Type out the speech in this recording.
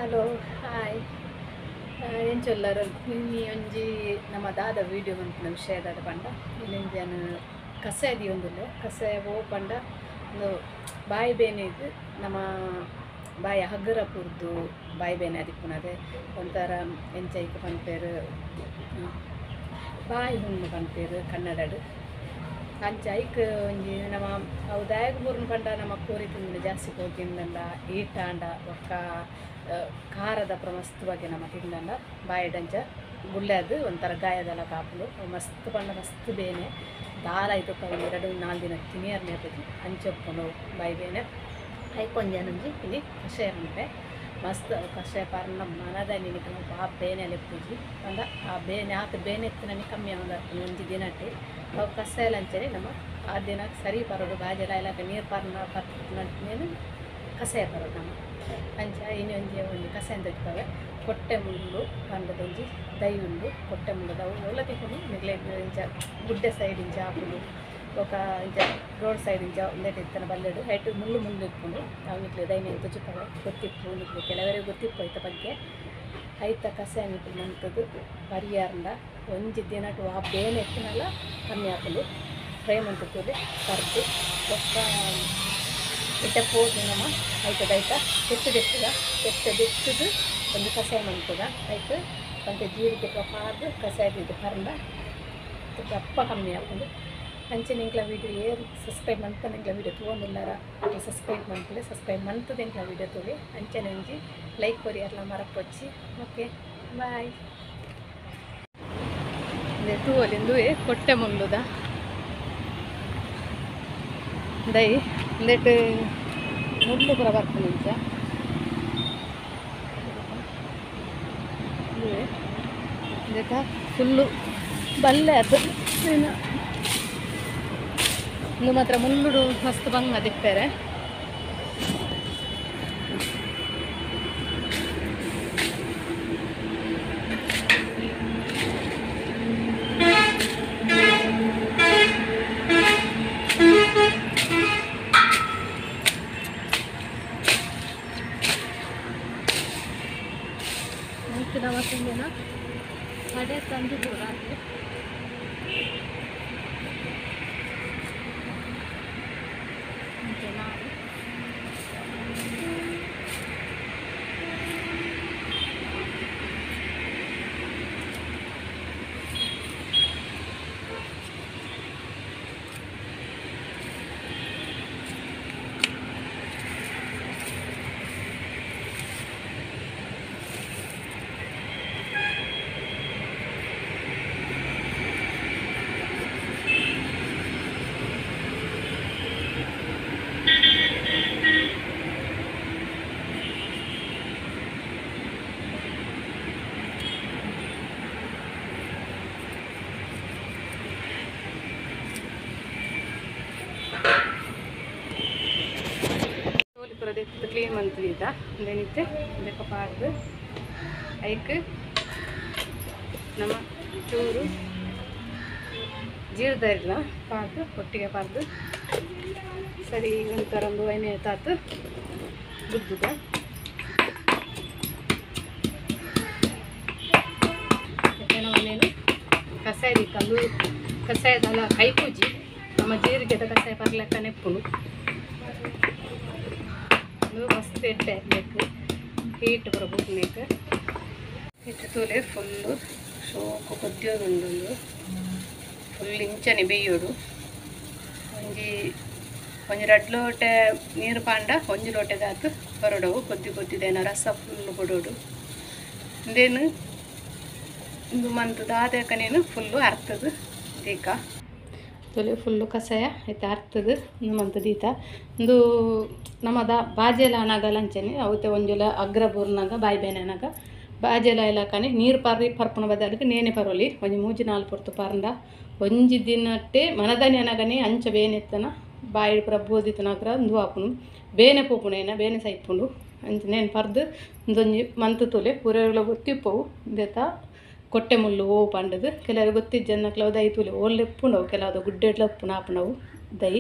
hello hi ಏನು ಚೊಲ್ಲರು ನಿನ್ನೆ ಒಂಜಿ ನಮ್ಮ ದಾದ ವೀಡಿಯೋ ಬಂತು ವಿಷಯದಾದ ಪಂಡ ಇನ್ನೊಂದು ಕಸಾಯದಿ ಒಂದಿಲ್ಲ ಕಸಾಯ ಓ ಪಂಡ ಒಂದು ಬಾಯಿ ಬೇನೆ ಇದು ನಮ್ಮ ಬಾಯಿ ಹಗ್ಗರ ಪುರ್ದು ಬಾಯಿ ಬೇನೆ ಅದಕ್ಕುನದೆ ಒಂಥರ ಎಂಚೈಕ್ ಪನ್ಪೇರು ಬಾಯಿ ಹುಣ್ಣು ಪನ್ಪೇರು ಕನ್ನಡಡು ಅಂಚ ಐಕ್ ಒಂಜಿ ನಮ್ಮ ಅವು ದಾಯಗ ಮೂರ್ನ ಪಂಡ ನಮ್ಮ ಕೋರಿ ತಿಂದು ಜಾಸ್ತಿ ಕೋರಿ ತಿಂದಂಡ ಈಟಾಂಡ ಒಕ್ಕ ಖಾರದ ಮಸ್ತ್ ಬಗ್ಗೆ ನಮ್ಮ ತಿಂದಂಡ ಬಾಯಿಡಂಚ ಗುಳ್ಳೆದು ಒಂಥರ ಗಾಯದೆಲ್ಲ ಕಾಪಲು ಮಸ್ತ್ ಪಂಡ ಮಸ್ತ್ ಬೇನೆ ದಾಲ ಆಯ್ತು ಒಂದು 2-4 ದಿನ ತಿನಿಯರ್ನೇ ಇರ್ತೈತಿ ಹಂಚೊಪ್ಕೊಂಡು ಬಾಯಿ ಬೇನೆ ಐಕೊಂದು ಜನಂಜಿ ಇಲ್ಲಿ ಕಷಾಯ ಉಂಟೆ ಮಸ್ತ್ ಕಷಾಯ ಪಾರ್ನ ಮನದ ನಿನಗೆ ಆ ಬೇನೆ ಪೂಜಿ ಪಂಡ ಆ ಬೇನೆ ಆತ ಬೇನೆ ಎತ್ತಿನ ಕಮ್ಮಿ ಆಗ ಒಂದು ದಿನಕ್ಕೆ ಅವು ಕಷಾಯ ಲಂಚನೆ ನಮ್ಮ ಆ ದಿನ ಸರಿ ಬರೋದು ಬಾಜೆಲ್ಲ ಎಲ್ಲ ನೀರು ಪಾರ್ನೇನು ಕಷಾಯ ಬರೋದು ನಮ್ಮ ಅಂಚ ಇನ್ನೊಂದು ಒಂದು ಕಷಾಯ ತೆಗ್ತವೆ ಕೊಟ್ಟೆ ಮುಳ್ಳು ಪಂಡದೊಂಜಿ ದೈ ಉಂಡು ಕೊಟ್ಟೆ ಮುಳ್ಳು ಅವು ಎಲ್ಲ ತಿಕ್ಕೊಂಡು ನಿಗ್ಲೆ ಇಂಚ ಗುಡ್ಡೆ ಸೈಡ್ ಇಂಚ ಹಾಕುದು ఒక ఇంచ రోడ్ సైడ్ ఇంచ ఉండేటి ఇత్తన బల్లెడు హైట్ ముళ్ళు ఇಕ್ಕೊಂಡು ಅವು ನಿಕ್ಲೆ ದೈನ ಇಂತ ಚುತ್ತವೆ ಗೊತ್ತಿಪ್ಪು ನಿಕ್ಲೆ ಕೆಲವರಿಗೆ ಗೊತ್ತಿಪ್ಪು ಐತ ಬಗ್ಗೆ ಐತ ಕಷಾಯ ನಿಕ್ಲೆ ಮಂತದ್ದು ಪರಿಯಾರಂಡ ಒಂಜಿ ದಿನಟ್ಟು ಆ ಬೇನೆ ಎತ್ತಿನಲ್ಲ ಕಮ್ಮಿ ಹಾಕಲು ಫ್ರೈ ಮಂತದ್ದು ಕರ್ದು ಒಕ್ಕ ಇಟ್ಟ ಪೋದು ನಮ್ಮ ಐತದೈತ ಎತ್ತದೆತ್ತದು ಒಂದು ಕಷಾಯ ಮಂತದ ಆಯ್ತು ಅಂತ ಜೀರಿಗೆ ಪಾರ್ದು ಕಷಾಯದಿದ್ದು ಪರಂಡ ದಪ್ಪ ಕಮ್ಮಿ ಹಾಕೊಂಡು ಅಂಚೆ ನಿಂಕ್ಲ ವೀಡಿಯೋ ಏರು ಸಬ್ಸ್ಕ್ರೈಬ್ ಮಂತ ನಿಂಕ್ಲ ವೀಡಿಯೋ ತೊಗೊಂಡಿಲ್ಲಾರ ಸಬ್ಸ್ಕ್ರೈಬ್ ಮಂತಲೇ ಸಬ್ಸ್ಕ್ರೈಬ್ ಮಂತದ ನಿಂಕ್ಲ ವೀಡಿಯೋ ತೊಳಿ ಅಂಚೆ ನಂಜಿ ಲೈಕ್ ಕೊರಿ ಅಲ್ಲ ಮರಕ್ಕೊಚ್ಚಿ ಓಕೆ ಬಾಯ್ ಇದೆ ತೂವಲಿಂದು ಕೊಟ್ಟೆ ಮುಳ್ಳುದ ದೈ ಒಂದೆಟ್ಟು ಮುಳ್ಳು ಪೂರ ಬರ್ತದೆ ಇಂಚ ಇದಕ್ಕೆ ಫುಲ್ಲು ಬಲ್ಲೆ ಅದು ಇನ್ನು ಮಾತ್ರ ಮುಳ್ಳುಡು ಮಸ್ತ್ ಬಂಗ ದಿಪ್ಪೇರೆ ನಮಸ್ತೆನ ಕಡೆ ತಂದು ಹೋರಾಟೆ ಕ್ಲೀನ್ ಮಂತ್ಲಿದ ನೆನಿತೆ ಇದಕ್ಕೆ ಪಾರ್ದು ಐಕ್ ನಮ್ಮ ಚೂರು ಜೀರ್ದಾರಿಲ್ಲ ಪಾರ್ದು ಒಟ್ಟಿಗೆ ಪಾರ್ದು ಸರಿ ಒಂಥರ ಒಂದು ಎಣ್ಣೆ ತಾತು ಗುದ್ದುದ ಮತ್ತು ನಾವೇನು ಕಷಾಯ ದಿಕ್ಕಂದು ಕಷಾಯದಲ್ಲ ಕೈ ಪೂಜಿ ನಮ್ಮ ಜೀರಿಗೆದ ಕಷಾಯ ಪರ್ಲೆಕ್ಕ ನೆಪ್ಪುನು ಮಸ್ತ್ ಎಟ್ಟೆ ಹಾಕ್ಬೇಕು ಹೀಟ್ ಬರಬೇಕು ಹಿಟ್ಟು ತೋಲೆ ಫುಲ್ಲು ಸೋಕು ಕೊದ್ಯೋದು ಒಂದೊಂದು ಫುಲ್ ಇಂಚನೆ ಬೇಯೋಡು ಒಂಜಿ 2 ಲೋಟೆ ನೀರು ಪಾಂಡ 1 ಲೋಟೆದಾತು ಹೊರಡವು ಕೊದ್ದಿದೇನ ರಸ ಫುಲ್ಲು ಕೊಡೋಡು ಇಂದೇನು ಇಂದು ಮಂತದ ಆದಕನೇನು ಫುಲ್ಲು ಅರ್ತದು ದೀಕ ತೊಲೆ ಫುಲ್ಲು ಕಷಾಯ ಐತೆ ಅರ್ತದು ಮಂತದೀತ ಒಂದು ನಮ್ಮದ ಬಾಜೆಲ ಅನಾಗ ಲಂಚನೆ ಅವತ್ತೆ ಒಂಜುಲ ಅಗ್ರ ಬೂರ್ನಾಗ ಬಾಯಿ ಬೇನೆನಾಗ ಬಾಜೆಲ ಇಲಾಖನೆ ನೀರು ಪರ್ಪುನ ಬದಲಿಗೆ ನೇನೆ ಪರೋಲಿ ಒಂಜಿ 3-4 ಪೊರ್ತು ಪಾರಂಡ ಒಂಜಿ ದಿನಟ್ಟೆ ಮನದನಿ ಅನಗನೆ ಅಂಚ ಬೇನೆ ಎತ್ತನ ಬಾಯಿ ಪುರ ಬೋದಿತನಾಗ್ರ ಒಂದು ಹಾಪುನು ಬೇನೆ ಪೋಪುನೇನ ಬೇನೆ ಸೈಪುಂಡು ಅಂಚ ನೇನು ಪರ್ದು ಒಂದೊಂಜಿ ಮಂತು ತೊಲೆ ಪೂರೆಲ್ಲ ಗೊತ್ತಿಪ್ಪವು ದೇತ ಕೊಟ್ಟೆ ಮುಳ್ಳು ಓ ಪಂಡದು ಕೆಲವರು ಗೊತ್ತಿದ್ದ ಜನಕ್ಲವು ದೈ ತುಲಿ ಓಲ್ಲೆಪ್ಪುಂಡವು ಕೆಲವು ಗುಡ್ಡೆಡ್ಲ ಉಪ್ಪುನ ಹಾಪುಂಡವು ದೈ